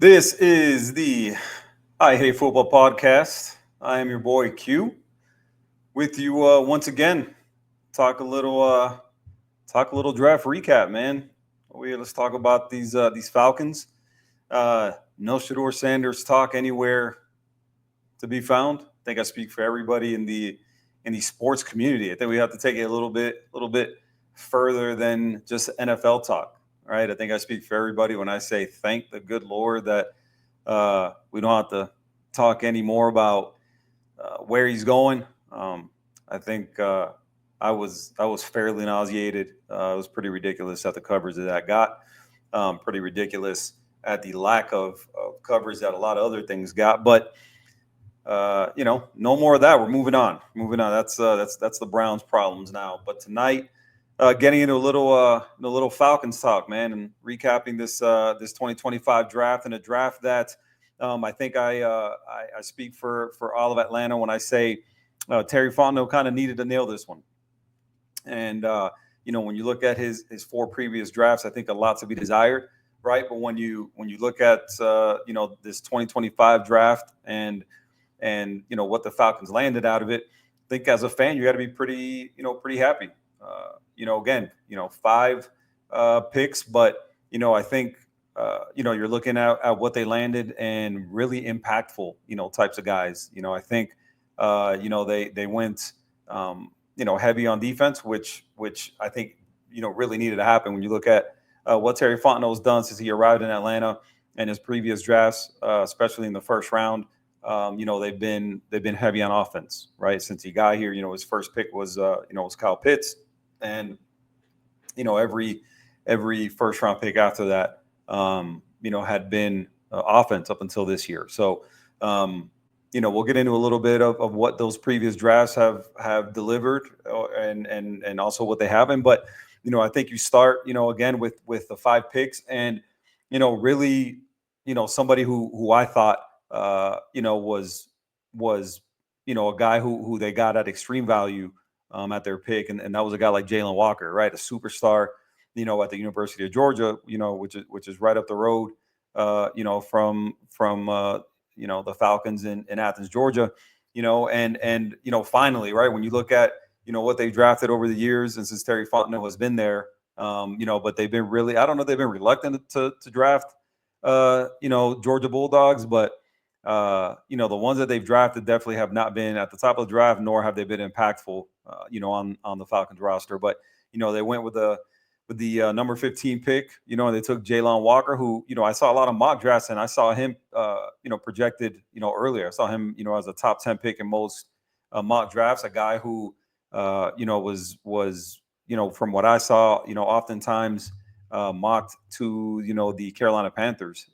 This is the I Hate Football podcast. I am your boy Q with you once again. Talk a little, draft recap, man. Let's talk about these Falcons. No Shador Sanders talk anywhere to be found. I think I speak for everybody in the sports community. I think we have to take it a little bit further than just NFL talk, right? I think I speak for everybody when I say thank the good Lord that we don't have to talk anymore about where he's going. I think I was fairly nauseated. It was pretty ridiculous at the coverage that I got. Pretty ridiculous at the lack of coverage that a lot of other things got. But no more of that. We're moving on. Moving on. That's the Browns' problems now. But tonight, getting into a little Falcons talk, man, and recapping this 2025 draft, and a draft that I think I speak for all of Atlanta when I say Terry Fontenot kind of needed to nail this one. And when you look at his four previous drafts, I think a lot to be desired, right? But when you look at this 2025 draft and what the Falcons landed out of it, I think as a fan you got to be pretty happy. Again, five picks, but I think you're looking at what they landed and really impactful types of guys. I think they went heavy on defense, which I think really needed to happen when you look at what Terry Fontenot's done since he arrived in Atlanta and his previous drafts, especially in the first round. They've been heavy on offense, right? Since he got here, his first pick was Kyle Pitts, and every first round pick after that, had been offense up until this year. So, we'll get into a little bit of what those previous drafts have delivered, and also what they haven't. But I think you start again with the five picks, and really somebody who I thought was a guy who they got at extreme value at their pick, and that was a guy like Jalen Walker, right? A superstar, at the University of Georgia, which is right up the road, from the Falcons in Athens, Georgia, and finally, right, when you look at what they've drafted over the years, and since Terry Fontenot has been there, but they've been really, I don't know if they've been reluctant to draft Georgia Bulldogs, but the ones that they've drafted definitely have not been at the top of the draft, nor have they been impactful, on the Falcons roster. But they went with the number 15 pick, and they took Jalen Walker, who I saw a lot of mock drafts, and I saw him, projected, earlier. I saw him, as a top 10 pick in most mock drafts. A guy who, was from what I saw, oftentimes mocked to the Carolina Panthers,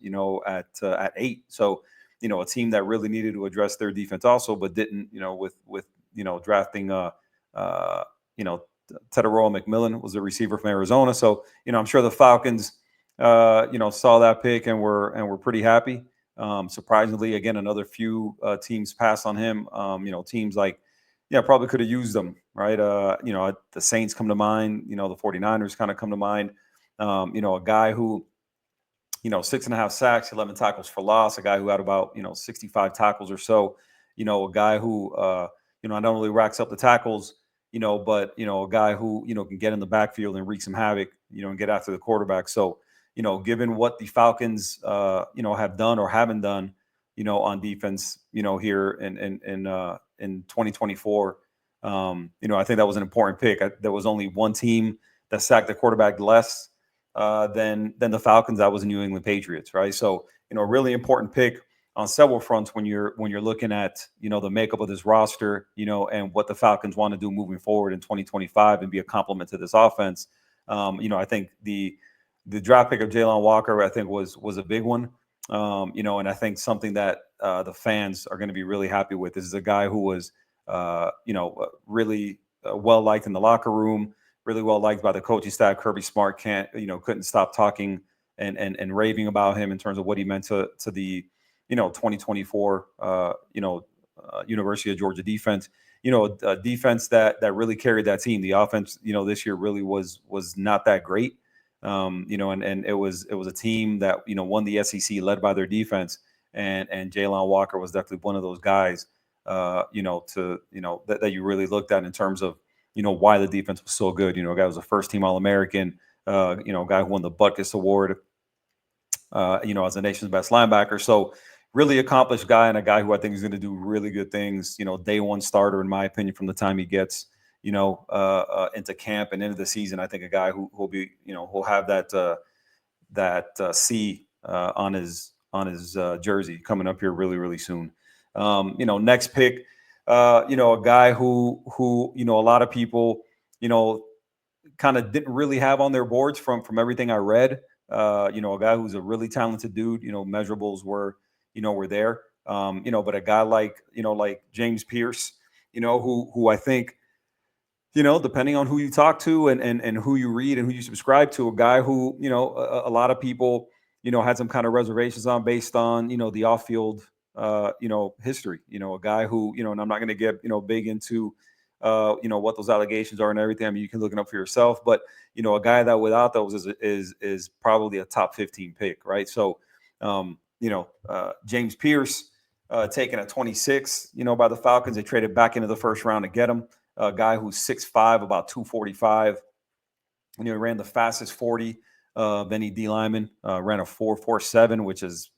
at 8. So a team that really needed to address their defense also, but didn't, with drafting Teteroa McMillan was a receiver from Arizona. So I'm sure the Falcons saw that pick and were pretty happy. Surprisingly, again, another few teams passed on him. Teams like probably could have used them, right? The Saints come to mind. The 49ers kind of come to mind. A guy who 6.5 sacks, 11 tackles for loss, a guy who had about 65 tackles or so. A guy who not only racks up the tackles, but a guy who can get in the backfield and wreak some havoc, and get after the quarterback. So given what the Falcons have done or haven't done on defense here in 2024, I think that was an important pick. There was only one team that sacked the quarterback less than the Falcons. That was the New England Patriots, right? So a really important pick on several fronts when you're looking at the makeup of this roster, and what the Falcons want to do moving forward in 2025 and be a complement to this offense. I think the draft pick of Jalen Walker, I think was a big one. And I think something that the fans are going to be really happy with. This is a guy who was really well liked in the locker room, really well liked by the coaching staff. Kirby Smart couldn't stop talking and raving about him in terms of what he meant to the 2024 University of Georgia defense. A defense that really carried that team. The offense this year really was not that great. And it was a team that won the SEC, led by their defense, and Jalen Walker was definitely one of those guys, that you really looked at in terms of why the defense was so good. A guy was a first team All-American, a guy who won the Butkus Award, as the nation's best linebacker. So really accomplished guy, and a guy who I think is going to do really good things. Day one starter, in my opinion, from the time he gets, into camp and into the season. I think a guy who will be, who'll have that C on his jersey coming up here really, really soon. Next pick, a guy who a lot of people, kind of didn't really have on their boards from everything I read. A guy who's a really talented dude. Measurables were there. But a guy like James Pierce, who I think, depending on who you talk to and who you read and who you subscribe to, a guy who, a lot of people, had some kind of reservations on based on, the off-field, history, a guy who, and I'm not going to get, big into, what those allegations are and everything. I mean, you can look it up for yourself, but, a guy that without those is probably a top 15 pick. Right. So, James Pierce, taken at 26, by the Falcons. They traded back into the first round to get him. A guy who's 6'5", about 245. He ran the fastest 40 of any D lineman. Ran a 4.47, which is,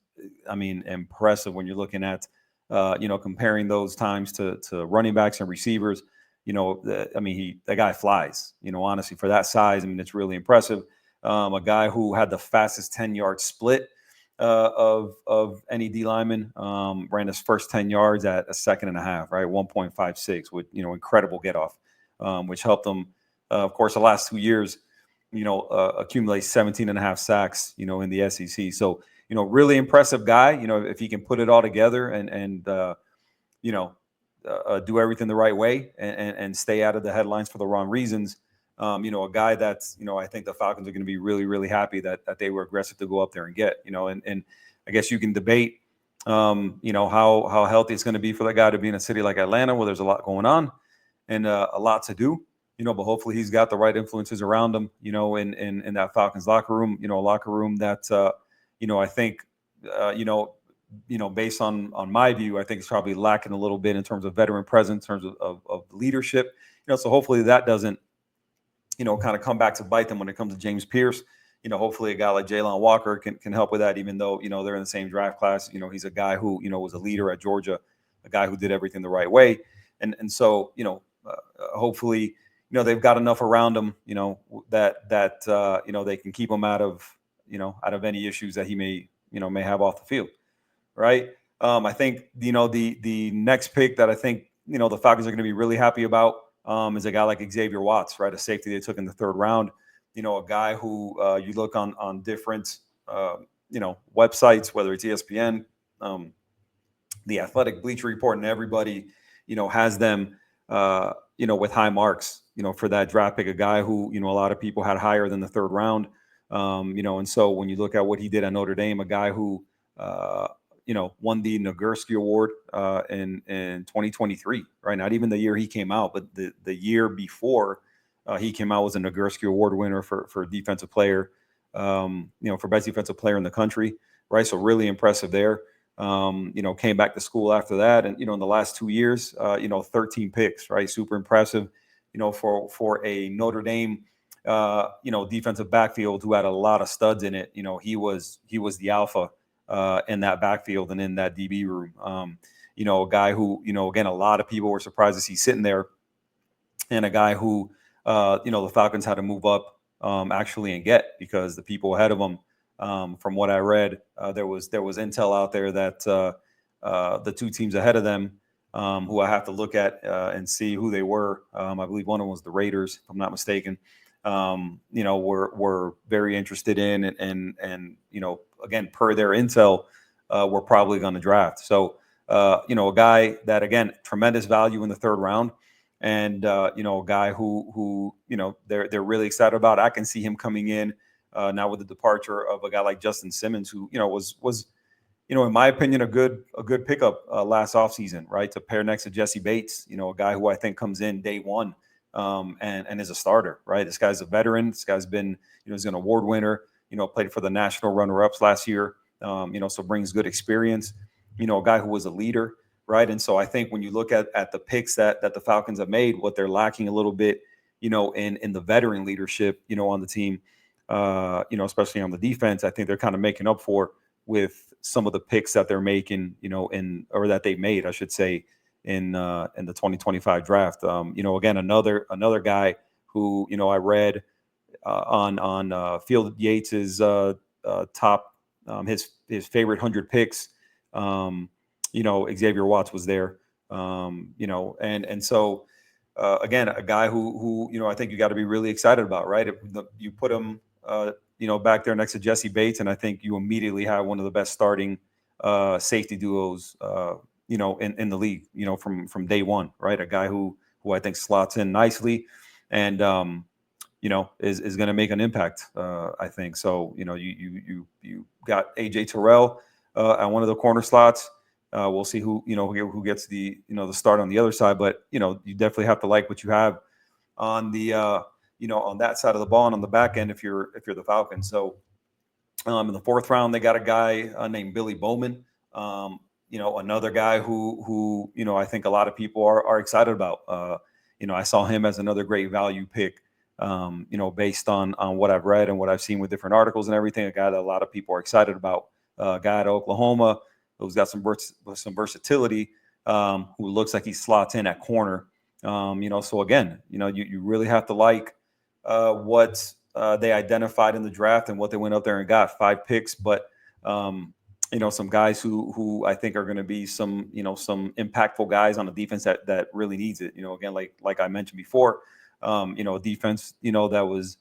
I mean, impressive when you're looking at, comparing those times to running backs and receivers. That guy flies. Honestly, for that size, I mean, it's really impressive. A guy who had the fastest 10-yard split of any D lineman, ran his first 10 yards at a second and a half, right? 1.56 with, incredible get off, which helped them, of course, the last 2 years, accumulate 17 and a half sacks, in the SEC. So, really impressive guy, if he can put it all together and do everything the right way and stay out of the headlines for the wrong reasons. A guy that's, I think the Falcons are going to be really, really happy that they were aggressive to go up there and get, and I guess you can debate, how healthy it's going to be for that guy to be in a city like Atlanta, where there's a lot going on and a lot to do, but hopefully he's got the right influences around him, in that Falcons locker room, a locker room that, I think, based on my view, I think it's probably lacking a little bit in terms of veteran presence, in terms of leadership, so hopefully that doesn't, kind of come back to bite them when it comes to James Pierce. Hopefully a guy like Jalen Walker can help with that, even though, they're in the same draft class. He's a guy who, was a leader at Georgia, a guy who did everything the right way. And so, hopefully, they've got enough around him, that they can keep him out of any issues that he may have off the field. Right. I think, the next pick that I think, the Falcons are going to be really happy about, is a guy like Xavier Watts, right? A safety they took in the third round. A guy who you look on different, websites, whether it's ESPN, the Athletic, Bleacher Report, and everybody, has them, with high marks, for that draft pick. A guy who, a lot of people had higher than the third round. And so when you look at what he did at Notre Dame, a guy who, won the Nagurski Award in 2023, right? Not even the year he came out, but the year before he came out was a Nagurski Award winner for defensive player, for best defensive player in the country, right? So really impressive there. Came back to school after that, and in the last 2 years, 13 picks, right? Super impressive, for a Notre Dame, defensive backfield who had a lot of studs in it. He was the alpha in that backfield and in that DB room. A guy who, again, a lot of people were surprised to see sitting there, and a guy who, the Falcons had to move up actually and get, because the people ahead of them, from what I read, there was intel out there that the two teams ahead of them, who I have to look at and see who they were. I believe one of them was the Raiders, if I'm not mistaken. Were very interested in, and again, per their intel, we're probably going to draft. So, a guy that, again, tremendous value in the third round, and a guy who they're really excited about. I can see him coming in now with the departure of a guy like Justin Simmons, who was in my opinion, a good pickup last offseason, right? To pair next to Jesse Bates, a guy who I think comes in day one and is a starter, right? This guy's a veteran. This guy's been, he's an award winner, played for the national runner-ups last year, so brings good experience, a guy who was a leader, right? And so I think when you look at the picks that the Falcons have made, what they're lacking a little bit, in the veteran leadership, on the team, especially on the defense, I think they're kind of making up for with some of the picks that they're making, or that they made, I should say, in the 2025 draft. Again, another guy who, I read on Field Yates's top, his favorite 100 picks. Xavier Watts was there. And so again, a guy who I think you got to be really excited about, right? You put him back there next to Jesse Bates, and I think you immediately have one of the best starting safety duos in the league, from day one, right? A guy who I think slots in nicely and is going to make an impact, I think. So, you got AJ Terrell at one of the corner slots. We'll see who gets the start on the other side, but you definitely have to like what you have on the on that side of the ball and on the back end if you're the Falcons. So in the fourth round, they got a guy named Billy Bowman. Another guy who I think a lot of people are excited about. I saw him as another great value pick. Based on what I've read and what I've seen with different articles and everything, a guy that a lot of people are excited about. A guy at Oklahoma who's got some versatility, who looks like he slots in at corner. So again, you really have to like what they identified in the draft and what they went up there and got. 5 picks, but some guys who I think are going to be some impactful guys on the defense that really needs it. Again, like I mentioned before, a defense that was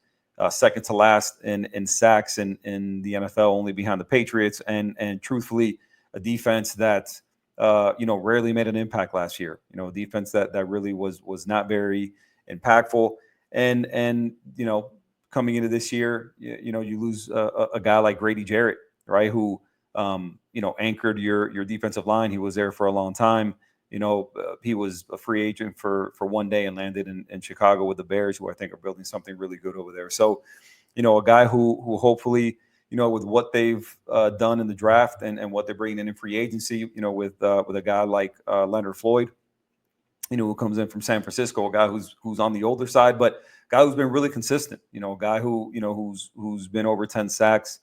second to last in sacks in the NFL, only behind the Patriots, and truthfully, a defense that rarely made an impact last year. A defense that really was not very impactful, and coming into this year, you lose a guy like Grady Jarrett, right? Who anchored your defensive line. He was there for a long time. He was a free agent for one day and landed in Chicago with the Bears, who I think are building something really good over there. So, a guy who hopefully, with what they've done in the draft and what they're bringing in free agency, with a guy like Leonard Floyd, who comes in from San Francisco, a guy who's on the older side, but a guy who's been really consistent. A guy who's been over 10 sacks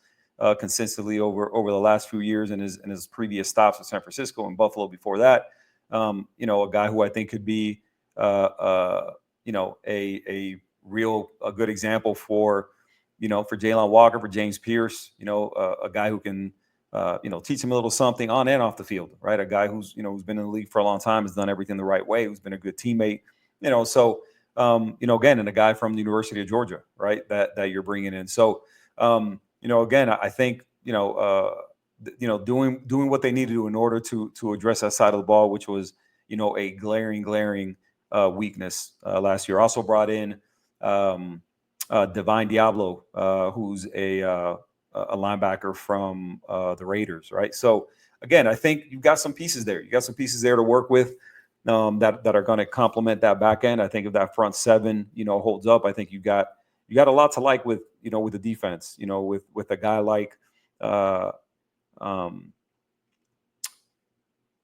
consistently over the last few years in his previous stops with San Francisco and Buffalo before that. A guy who I think could be a good example for Jalen Walker, for James Pierce, a guy who can teach him a little something on and off the field, right? A guy who's been in the league for a long time, has done everything the right way, who's been a good teammate, so again, and a guy from the University of Georgia, right? That you're bringing in. So again, I think doing what they need to do in order to address that side of the ball, which was a glaring weakness last year. Also brought in Divine Diablo, who's a linebacker from the Raiders, right? So again, I think you've got some pieces there. You got some pieces there to work with that are going to complement that back end. I think if that front seven holds up, I think you got a lot to like with with the defense. With a guy like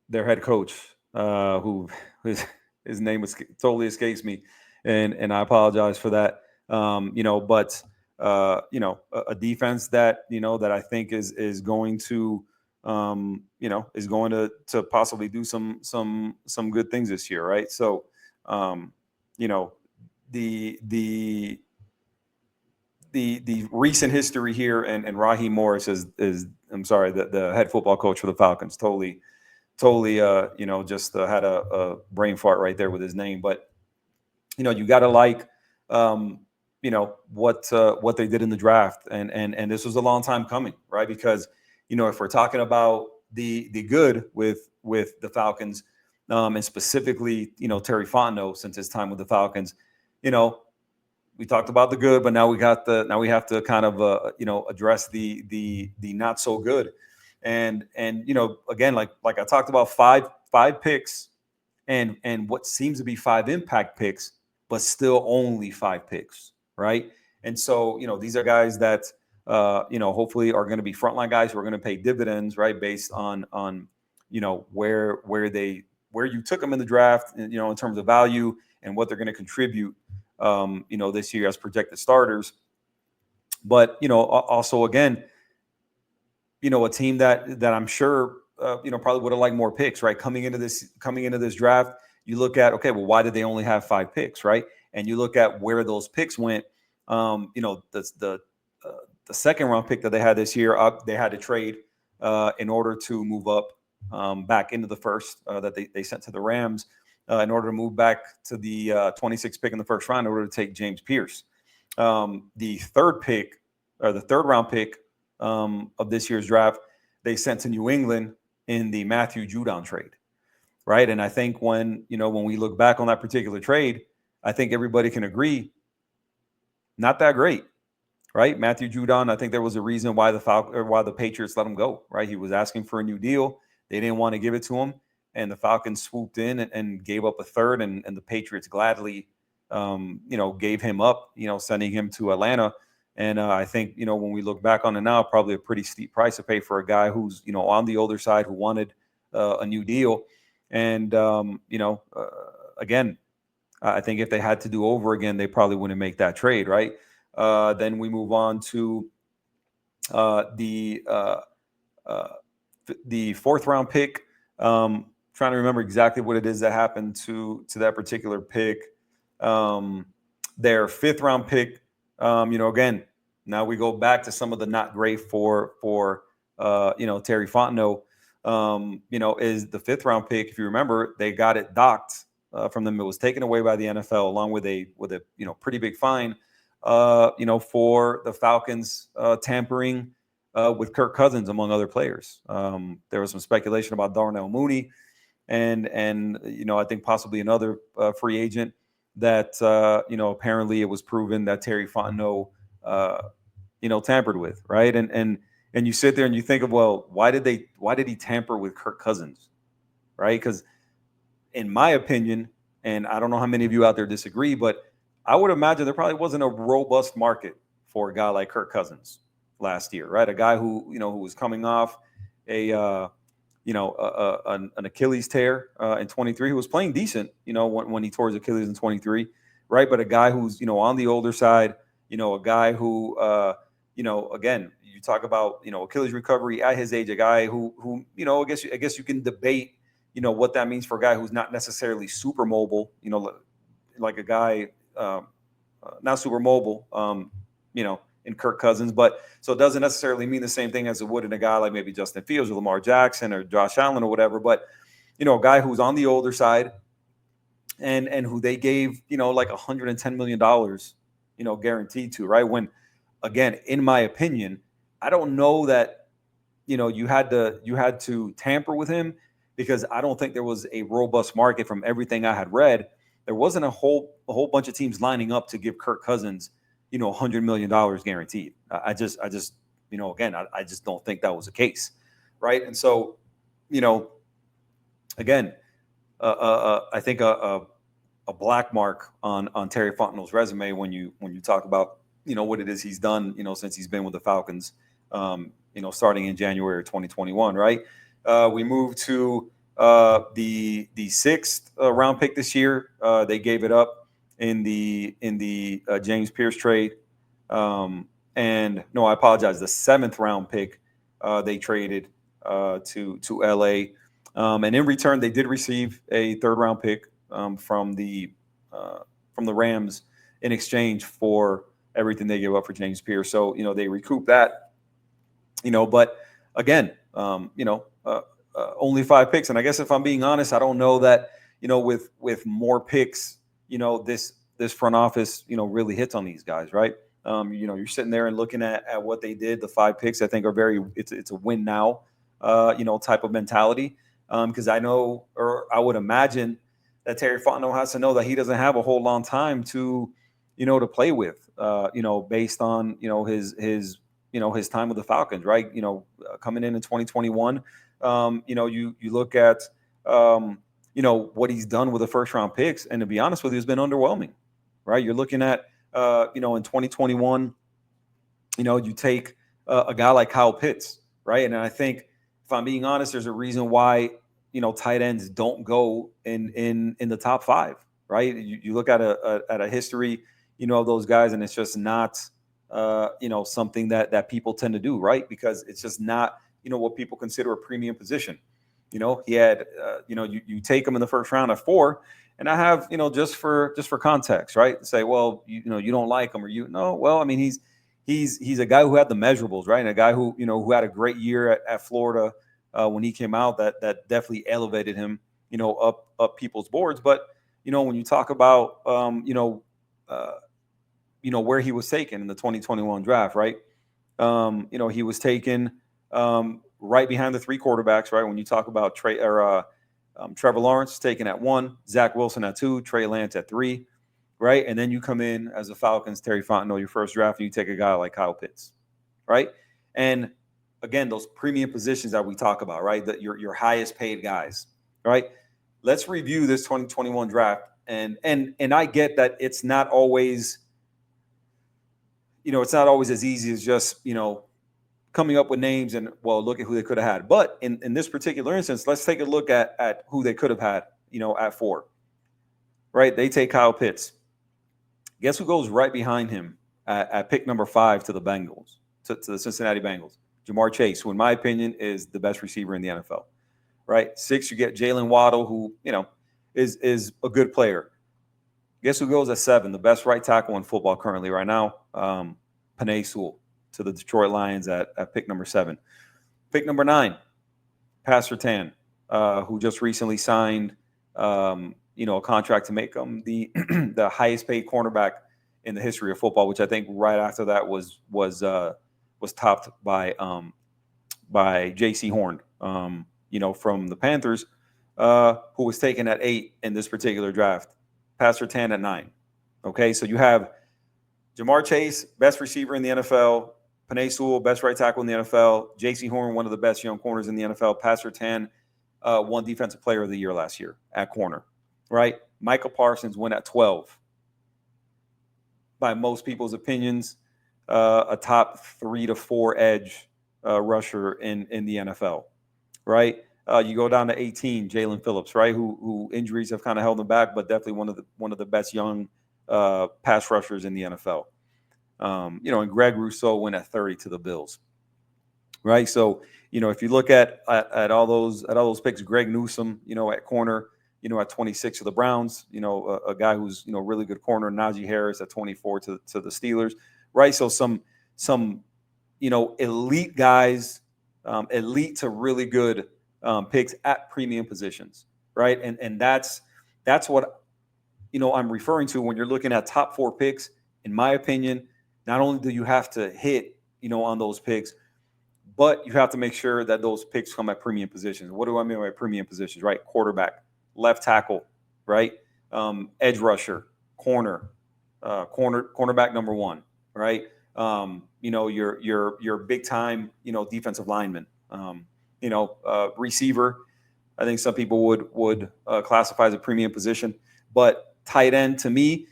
their head coach, who his name totally escapes me, and I apologize for that. But a defense that that I think is going to is going to possibly do some good things this year, right? So the recent history here, and Raheem Morris is I'm sorry, the head football coach for the Falcons, totally just had a brain fart right there with his name. But you got to like what they did in the draft, and this was a long time coming, right? Because if we're talking about the good with the Falcons, and specifically Terry Fontenot, since his time with the Falcons, we talked about the good, but now we have to kind of address the not so good, and again, like I talked about, five picks and what seems to be 5 impact picks, but still only 5 picks, right? And so, these are guys that, hopefully are going to be frontline guys who are going to pay dividends, right? Based on, where you took them in the draft, in terms of value and what they're going to contribute, this year as projected starters. But, also again, a team that I'm sure, probably would have liked more picks, right? Coming into this draft, you look at, okay, well, why did they only have 5 picks, right? And you look at where those picks went. The second round pick that they had this year, they had to trade in order to move up back into the first that they sent to the Rams in order to move back to the 26th pick in the first round in order to take James Pierce. The third round pick of this year's draft, they sent to New England in the Matthew Judon trade, right? And I think when we look back on that particular trade, I think everybody can agree, not that great, right? Matthew Judon, I think there was a reason why the Patriots let him go, right? He was asking for a new deal. They didn't want to give it to him, and the Falcons swooped in and gave up a third, and the Patriots gladly, gave him up, sending him to Atlanta. And I think, when we look back on it now, probably a pretty steep price to pay for a guy who's, on the older side, who wanted a new deal. And, again, I think if they had to do over again, they probably wouldn't make that trade, right? Then we move on to the fourth round pick. Trying to remember exactly what it is that happened to that particular pick. Their fifth round pick. Again, now we go back to some of the not great for Terry Fontenot. Is the fifth round pick. If you remember, they got it docked from them. It was taken away by the NFL along with a pretty big fine. For the Falcons tampering with Kirk Cousins, among other players. There was some speculation about Darnell Mooney and I think possibly another free agent that, apparently it was proven that Terry Fontenot, tampered with, right? And you sit there and you think of, well, why did he tamper with Kirk Cousins, right? Because in my opinion, and I don't know how many of you out there disagree, but I would imagine there probably wasn't a robust market for a guy like Kirk Cousins last year, right? A guy who was coming off an Achilles tear in 23, who was playing decent, when he tore his Achilles in 23, right? But a guy who's, on the older side, a guy who, again, you talk about, Achilles recovery at his age, a guy who I guess you can debate, what that means for a guy who's not necessarily super mobile, like a guy, not super mobile, in Kirk Cousins, but so it doesn't necessarily mean the same thing as it would in a guy like maybe Justin Fields or Lamar Jackson or Josh Allen or whatever. But, a guy who's on the older side and who they gave, like $110 million, guaranteed to, right? When, again, in my opinion, I don't know that, you had to tamper with him, because I don't think there was a robust market. From everything I had read, there wasn't a whole bunch of teams lining up to give Kirk Cousins, $100 million guaranteed. I just, again, I just don't think that was the case. Right. And so, again, I think a black mark on Terry Fontenot's resume when you talk about, what it is he's done, since he's been with the Falcons, starting in January of 2021. Right. We moved to the sixth round pick this year. They gave it up in the James Pierce trade. And no, I apologize. The seventh round pick they traded to LA. And in return, they did receive a third round pick from the Rams in exchange for everything they gave up for James Pierce. So, they recouped that, but again, only 5 picks. And I guess if I'm being honest, I don't know that, with more picks, this front office, really hits on these guys, right? You're sitting there and looking at what they did. The 5 picks, I think, are it's a win now, type of mentality. Because I know, or I would imagine, that Terry Fontenot has to know that he doesn't have a whole long time to play with, based on, his time with the Falcons, right? Coming in 2021, you look at, what he's done with the first round picks, and to be honest with you, it's been underwhelming, right? You're looking at, in 2021, you take a guy like Kyle Pitts, right? And I think, if I'm being honest, there's a reason why tight ends don't go in the top five, right? You look at a history, of those guys, and it's just not something that people tend to do, right? Because it's just not what people consider a premium position. He had you take him in the first round at 4. And I have, just for context, right? Say, well, you don't like him, or well, I mean, he's a guy who had the measurables, right? And a guy who had a great year at Florida when he came out, that definitely elevated him, up people's boards. But when you talk about where he was taken in the 2021 draft, right? He was taken right behind the 3 quarterbacks, right? When you talk about Trevor Lawrence taken at 1, Zach Wilson at 2, Trey Lance at 3, right? And then you come in as the Falcons, Terry Fontenot, your first draft, and you take a guy like Kyle Pitts, right? And again, those premium positions that we talk about, right? That your highest paid guys, right? Let's review this 2021 draft, and I get that it's not always, it's not always as easy as just coming up with names and, well, look at who they could have had. But in this particular instance, let's take a look at who they could have had, at 4, right? They take Kyle Pitts. Guess who goes right behind him at pick number 5 to the Bengals, to the Cincinnati Bengals? Jamar Chase, who in my opinion is the best receiver in the NFL, right? 6, you get Jalen Waddle, who, is a good player. Guess who goes at 7? The best right tackle in football currently right now, Penei Sewell, to the Detroit Lions at pick number 7. Pick number 9, Pastor Tan, who just recently signed, a contract to make him the the highest paid cornerback in the history of football, which I think right after that was topped by J.C. Horn, from the Panthers, who was taken at 8 in this particular draft. Pastor Tan at 9. Okay, so you have Jamar Chase, best receiver in the NFL. Penei Sewell, best right tackle in the NFL. J.C. Horn, one of the best young corners in the NFL. Pastor Tan won Defensive Player of the Year last year at corner, right? Michael Parsons went at 12. By most people's opinions, a top 3 to 4 edge rusher in the NFL, right? You go down to 18, Jalen Phillips, right? Who injuries have kind of held him back, but definitely one of the best young pass rushers in the NFL. And Greg Rousseau went at 30 to the Bills, right? So, if you look at all those picks, Greg Newsome, at corner, at 26 to the Browns, a guy who's, really good corner, Najee Harris at 24 to the Steelers, right? So some elite guys, elite to really good picks at premium positions, right? And that's what, I'm referring to when you're looking at top 4 picks. In my opinion, not only do you have to hit, on those picks, but you have to make sure that those picks come at premium positions. What do I mean by premium positions, right? Quarterback, left tackle, right? Edge rusher, cornerback number 1, right? Your big time, defensive lineman, receiver. I think some people would classify as a premium position, but tight end to me,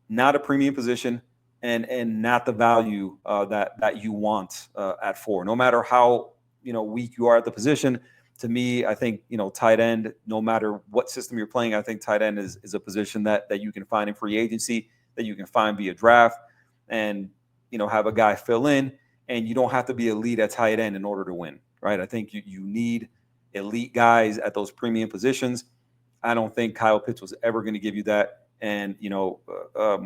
not a premium position, and not the value that you want at 4. No matter how weak you are at the position, to me, I think tight end. No matter what system you're playing, I think tight end is a position that you can find in free agency, that you can find via draft, and have a guy fill in, and you don't have to be elite at tight end in order to win, right? I think you need elite guys at those premium positions. I don't think Kyle Pitts was ever going to give you that, and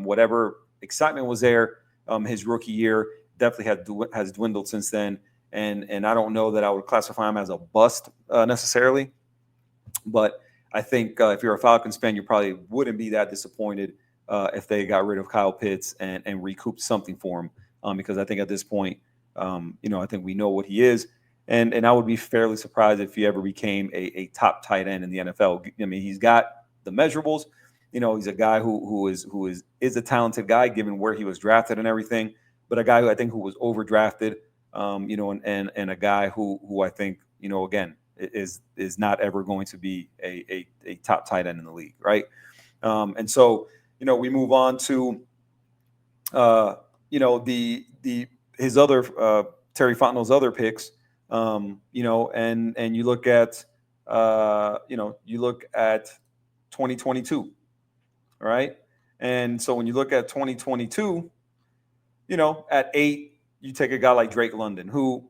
whatever excitement was there, his rookie year definitely has dwindled since then, and I don't know that I would classify him as a bust necessarily, but I think if you're a Falcons fan, you probably wouldn't be that disappointed if they got rid of Kyle Pitts and recouped something for him, because I think at this point, I think we know what he is, and I would be fairly surprised if he ever became a top tight end in the NFL. I mean, he's got the measurables. He's a guy who is a talented guy given where he was drafted and everything, but a guy who I think who was overdrafted, and a guy who I think, again, is not ever going to be a top tight end in the league, right? And so, we move on to the his other Terry Fontenot's other picks. And you look at you look at 2022, right? And so when you look at 2022, at 8, you take a guy like Drake London, who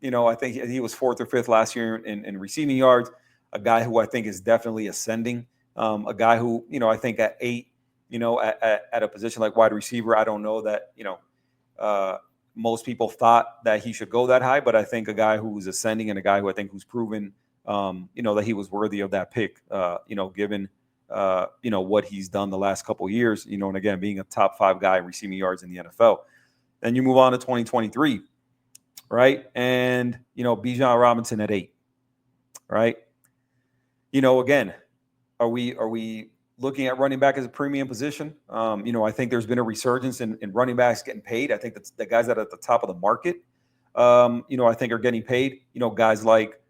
I think he was 4th or 5th last year in receiving yards. A guy who I think is definitely ascending. A guy who I think at 8, at a position like wide receiver, I don't know that most people thought that he should go that high, but I think a guy who's ascending and a guy who I think who's proven that he was worthy of that pick. Given what he's done the last couple of years. And again, being a top 5 guy in receiving yards in the NFL. Then you move on to 2023. Right. And, Bijan Robinson at 8. Right. Again, are we looking at running back as a premium position? I think there's been a resurgence in running backs getting paid. I think that's the guys that are at the top of the market, I think are getting paid. Guys like,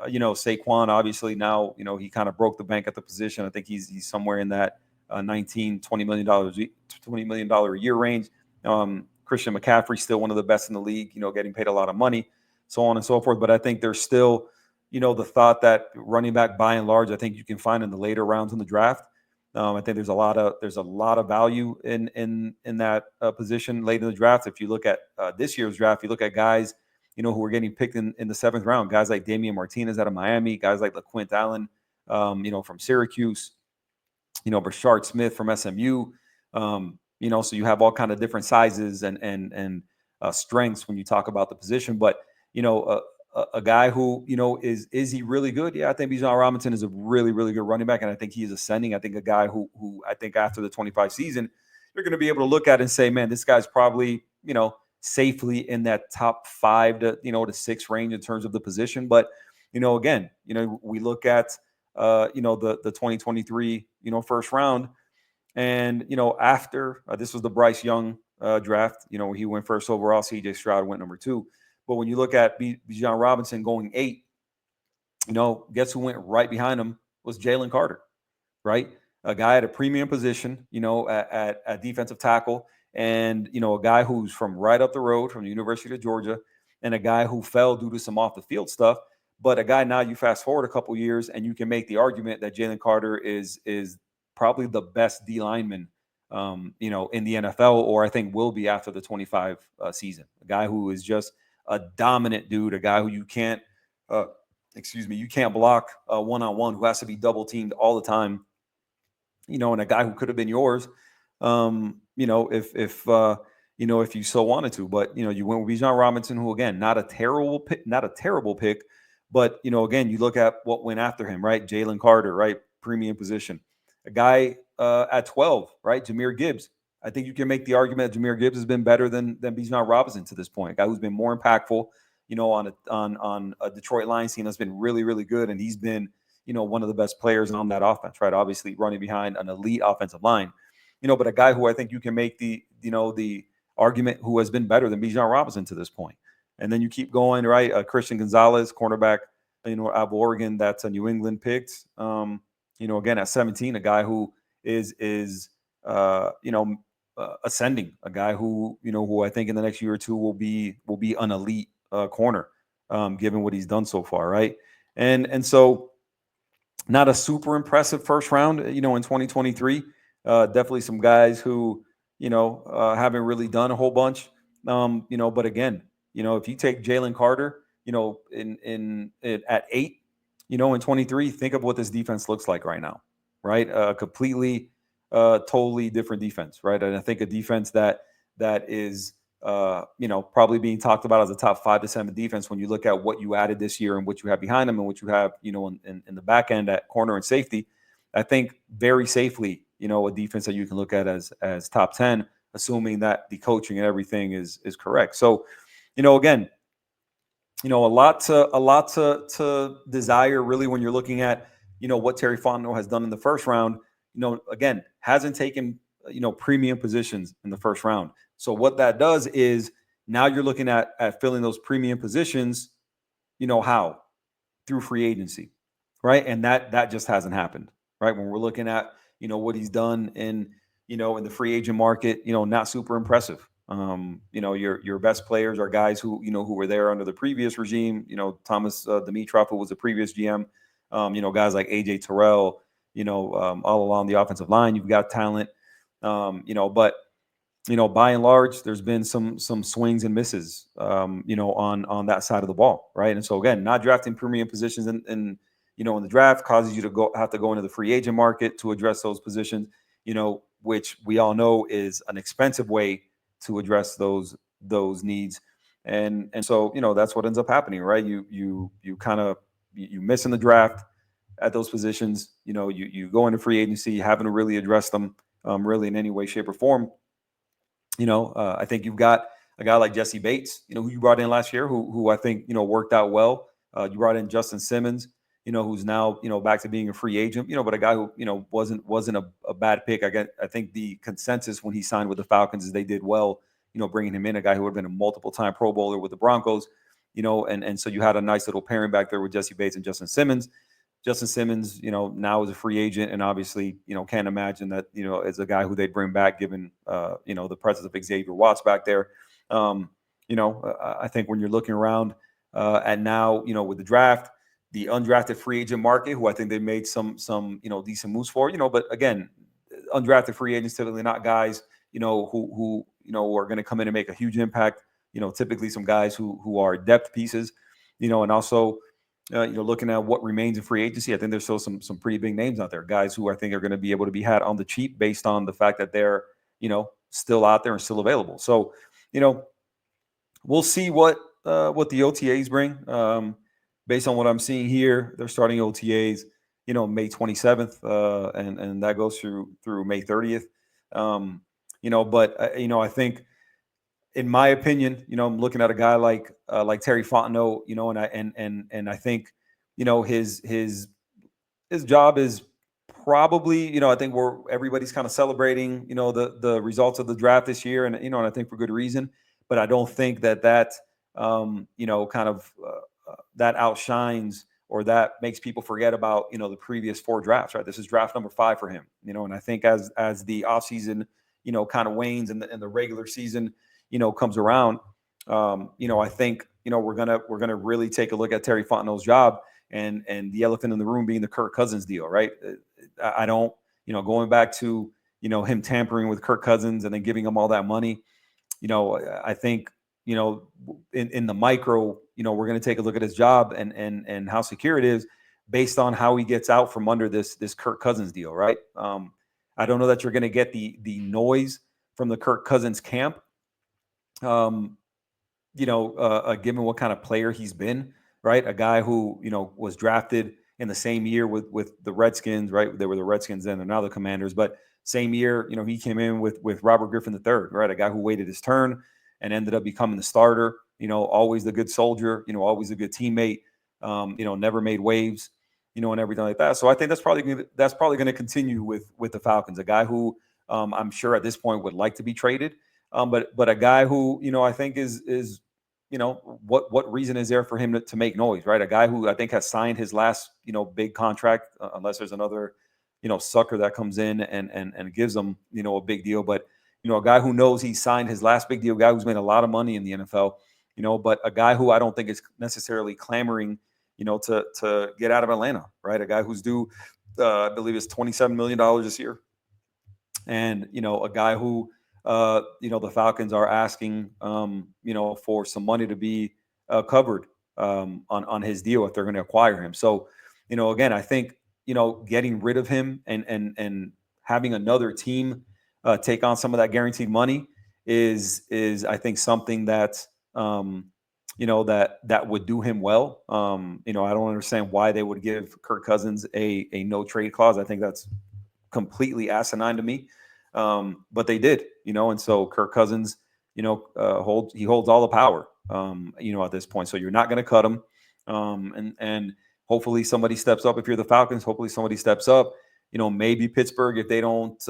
Saquon, obviously now, he kind of broke the bank at the position. I think he's somewhere in that $19, $20 million a year range. Christian McCaffrey, still one of the best in the league, getting paid a lot of money, so on and so forth. But I think there's still, the thought that running back, by and large, I think you can find in the later rounds in the draft. I think there's a lot of value in that position late in the draft. If you look at this year's draft, you look at guys, who are getting picked in the 7th round, guys like Damian Martinez out of Miami, guys like LaQuint Allen, from Syracuse, Brashard Smith from SMU. So you have all kind of different sizes and strengths when you talk about the position. But a guy who is he really good? Yeah, I think Bijan Robinson is a really, really good running back, and I think he is ascending. I think a guy who I think after the 25 season, you're going to be able to look at and say, man, this guy's probably safely in that top 5 to 6 range in terms of the position. But again, we look at the 2023 first round. And, after this was the Bryce Young draft, he went first overall. CJ Stroud went number 2. But when you look at Bijan Robinson going 8, guess who went right behind him was Jalen Carter, right? A guy at a premium position, at defensive tackle, and, a guy who's from right up the road from the University of Georgia, and a guy who fell due to some off the field stuff. But a guy now, you fast forward a couple years and you can make the argument that Jalen Carter is probably the best D lineman, in the NFL, or I think will be after the 25 season. A guy who is just a dominant dude, a guy who you can't block one-on-one, who has to be double teamed all the time, and a guy who could have been yours, if you so wanted to. But, you went with Bijan Robinson, who, again, not a terrible pick, but, again, you look at what went after him, right? Jalen Carter, right? Premium position. A guy at 12, right? Jahmyr Gibbs. I think you can make the argument that Jahmyr Gibbs has been better than Bijan Robinson to this point. A guy who's been more impactful, on a Detroit Lions team that's been really, really good, and he's been, one of the best players on that offense, right? Obviously running behind an elite offensive line, but a guy who I think you can make the argument who has been better than Bijan Robinson to this point. And then you keep going, right? Christian Gonzalez, cornerback, out of Oregon, that's a New England picked. Again at 17, a guy who is ascending, a guy who I think in the next year or two will be an elite corner, given what he's done so far, right? And so not a super impressive first round, in 2023. Definitely some guys who haven't really done a whole bunch, but again, if you take Jalen Carter, at 8, in 23, think of what this defense looks like right now, right? Completely, totally different defense, right? And I think a defense that is, probably being talked about as a top 5 to 7 defense when you look at what you added this year and what you have behind them and what you have, in the back end at corner and safety. I think very safely, a defense that you can look at as top 10, assuming that the coaching and everything is correct. So, again, a lot to desire really when you're looking at, what Terry Fontenot has done in the first round. Again, hasn't taken, premium positions in the first round. So what that does is now you're looking at filling those premium positions, how? Through free agency, right? And that just hasn't happened, right? When we're looking at, what he's done in, in the free agent market, not super impressive. Your best players are guys who were there under the previous regime. Thomas Dimitrov, who was the previous GM. Guys like AJ Terrell. All along the offensive line, you've got talent. But by and large, there's been some swings and misses, on that side of the ball, right? And so again, not drafting premium positions in the draft causes you to have to go into the free agent market to address those positions, which we all know is an expensive way to address those needs, and so that's what ends up happening, right? You kind of you miss in the draft at those positions, you go into free agency having to really address them, really in any way, shape, or form. I think you've got a guy like Jesse Bates, who you brought in last year, who I think, worked out well. You brought in Justin Simmons, who's now, back to being a free agent, but a guy who, wasn't a bad pick. I think the consensus when he signed with the Falcons is they did well, bringing him in, a guy who would have been a multiple-time Pro Bowler with the Broncos, and so you had a nice little pairing back there with Jesse Bates and Justin Simmons. Justin Simmons, now is a free agent, and obviously, can't imagine that, as a guy who they'd bring back, given, the presence of Xavier Watts back there. I think when you're looking around at now, with the draft, the undrafted free agent market, who I think they made some decent moves for, but again, undrafted free agents typically not guys, who are going to come in and make a huge impact. Typically some guys who are depth pieces, and also. Looking at what remains in free agency, I think there's still some pretty big names out there, guys who I think are going to be able to be had on the cheap based on the fact that they're, still out there and still available. So, we'll see what the OTAs bring. Based on what I'm seeing here, they're starting OTAs, May 27th, and that goes through May 30th. I think, in my opinion, I'm looking at a guy like Terry Fontenot, and I think, his job is probably, I think everybody's kind of celebrating, the results of the draft this year, and I think for good reason. But I don't think that kind of that outshines or that makes people forget about the previous 4 drafts. Right, this is draft number 5 for him. And I think as the offseason kind of wanes and the regular season comes around, I think we're gonna really take a look at Terry Fontenot's job, and the elephant in the room being the Kirk Cousins deal, right? I don't, going back to him tampering with Kirk Cousins and then giving him all that money. I think in the micro, we're going to take a look at his job and how secure it is based on how he gets out from under this Kirk Cousins deal, right? I don't know that you're going to get the noise from the Kirk Cousins camp. Given what kind of player he's been, right? A guy who, was drafted in the same year with the Redskins, right? They were the Redskins then, they're now the Commanders, but same year, he came in with Robert Griffin III, right? A guy who waited his turn and ended up becoming the starter, always the good soldier, always a good teammate, never made waves, and everything like that. So I think that's probably going to continue with the Falcons, a guy who I'm sure at this point would like to be traded. But a guy who, I think is what reason is there for him to make noise, right? A guy who I think has signed his last, big contract, unless there's another, sucker that comes in and gives them, a big deal. But, a guy who knows he signed his last big deal, a guy who's made a lot of money in the NFL, but a guy who I don't think is necessarily clamoring, to get out of Atlanta, right? A guy who's due, I believe it's $27 million this year. And, a guy who, the Falcons are asking, for some money to be covered on his deal if they're going to acquire him. So, again, I think, getting rid of him and having another team take on some of that guaranteed money is I think something that, that would do him well. I don't understand why they would give Kirk Cousins a no trade clause. I think that's completely asinine to me. But they did, and so Kirk Cousins, holds all the power, at this point. So you're not going to cut him. And hopefully somebody steps up. If you're the Falcons, hopefully somebody steps up, maybe Pittsburgh, if they don't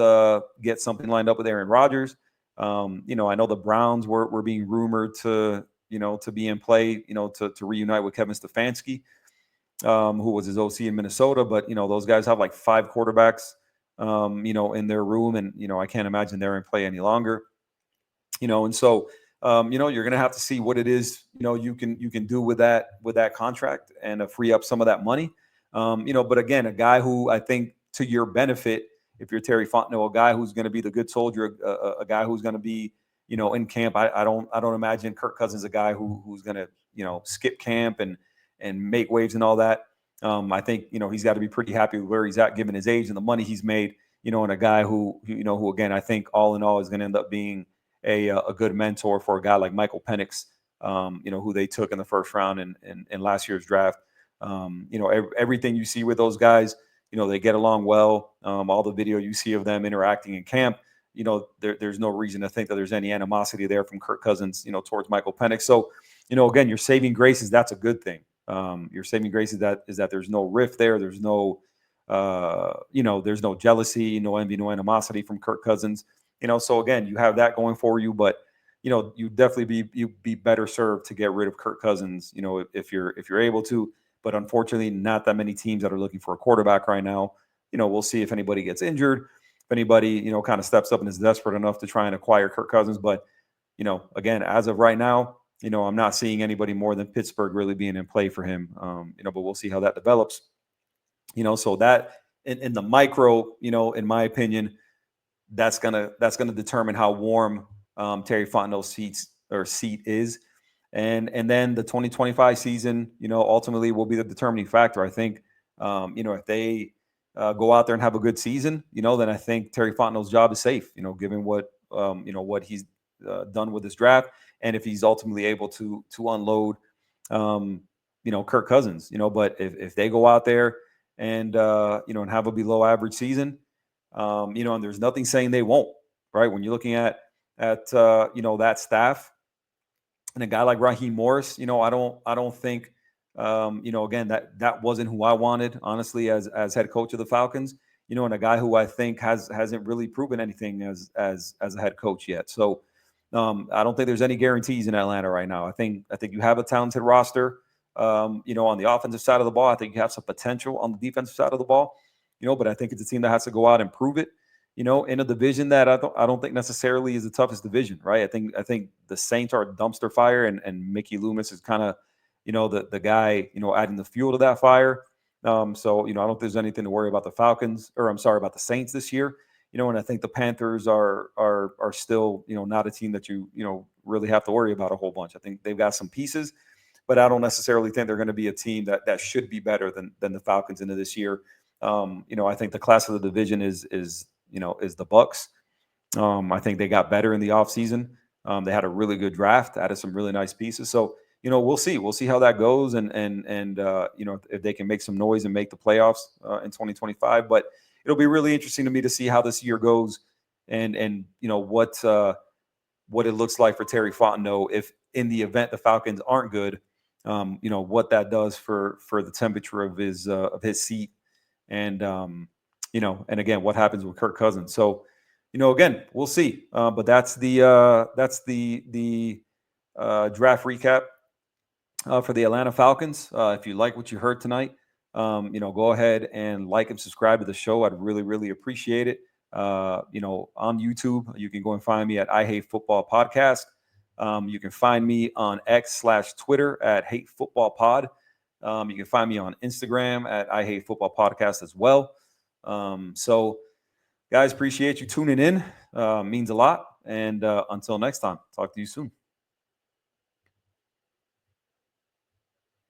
get something lined up with Aaron Rodgers. I know the Browns were being rumored to be in play, to reunite with Kevin Stefanski, who was his OC in Minnesota. But, those guys have like 5 quarterbacks in their room. And, I can't imagine they're in play any longer, and so, you're going to have to see what it is, you can do with that contract and free up some of that money. But again, a guy who I think to your benefit, if you're Terry Fontenot, a guy who's going to be the good soldier, a guy who's going to be, in camp. I don't imagine Kirk Cousins a guy who's going to, skip camp and make waves and all that. I think, he's got to be pretty happy with where he's at given his age and the money he's made, and a guy who again, I think all in all is going to end up being a good mentor for a guy like Michael Penix, who they took in the first round in last year's draft. Everything you see with those guys, they get along well. All the video you see of them interacting in camp, there's no reason to think that there's any animosity there from Kirk Cousins, towards Michael Penix. So, again, your saving graces, that's a good thing. Your saving grace is that there's no rift there. There's no, there's no jealousy, no envy, no animosity from Kirk Cousins. So again, you have that going for you, but you definitely be better served to get rid of Kirk Cousins, if you're able to. But unfortunately, not that many teams that are looking for a quarterback right now. We'll see if anybody gets injured, if anybody kind of steps up and is desperate enough to try and acquire Kirk Cousins. But again, as of right now, I'm not seeing anybody more than Pittsburgh really being in play for him. But we'll see how that develops. So that in the micro, in my opinion, that's gonna determine how warm Terry Fontenot's seat is, and then the 2025 season, ultimately will be the determining factor. I think, if they go out there and have a good season, then I think Terry Fontenot's job is safe. Given what he's done with this draft, and if he's ultimately able to unload, Kirk Cousins. But if they go out there and and have a below average season. And there's nothing saying they won't, right? When you're looking at that staff and a guy like Raheem Morris, I don't think, again, that wasn't who I wanted, honestly, as head coach of the Falcons, and a guy who I think hasn't really proven anything as a head coach yet. So I don't think there's any guarantees in Atlanta right now. I think you have a talented roster, on the offensive side of the ball. I think you have some potential on the defensive side of the ball. But I think it's a team that has to go out and prove it, in a division that I don't think necessarily is the toughest division, right? I think the Saints are a dumpster fire, and Mickey Loomis is kind of, the guy, adding the fuel to that fire. So, I don't think there's anything to worry about the Falcons, or I'm sorry, about the Saints this year. And I think the Panthers are still, not a team that you really have to worry about a whole bunch. I think they've got some pieces, but I don't necessarily think they're going to be a team that should be better than the Falcons into this year. I think the class of the division is the Bucks. I think they got better in the offseason. They had a really good draft, added some really nice pieces. So, we'll see how that goes, and if they can make some noise and make the playoffs in 2025. But it'll be really interesting to me to see how this year goes, and what it looks like for Terry Fontenot if in the event the Falcons aren't good. What that does for the temperature of his seat. And and again, what happens with Kirk Cousins? So, again, we'll see. But that's the draft recap for the Atlanta Falcons. If you like what you heard tonight, go ahead and like and subscribe to the show. I'd really, really appreciate it. On YouTube, you can go and find me at I Hate Football Podcast. You can find me on X/Twitter at Hate Football Pod. You can find me on Instagram at I Hate Football Podcast as well. So, guys, appreciate you tuning in. Means a lot. And until next time, talk to you soon.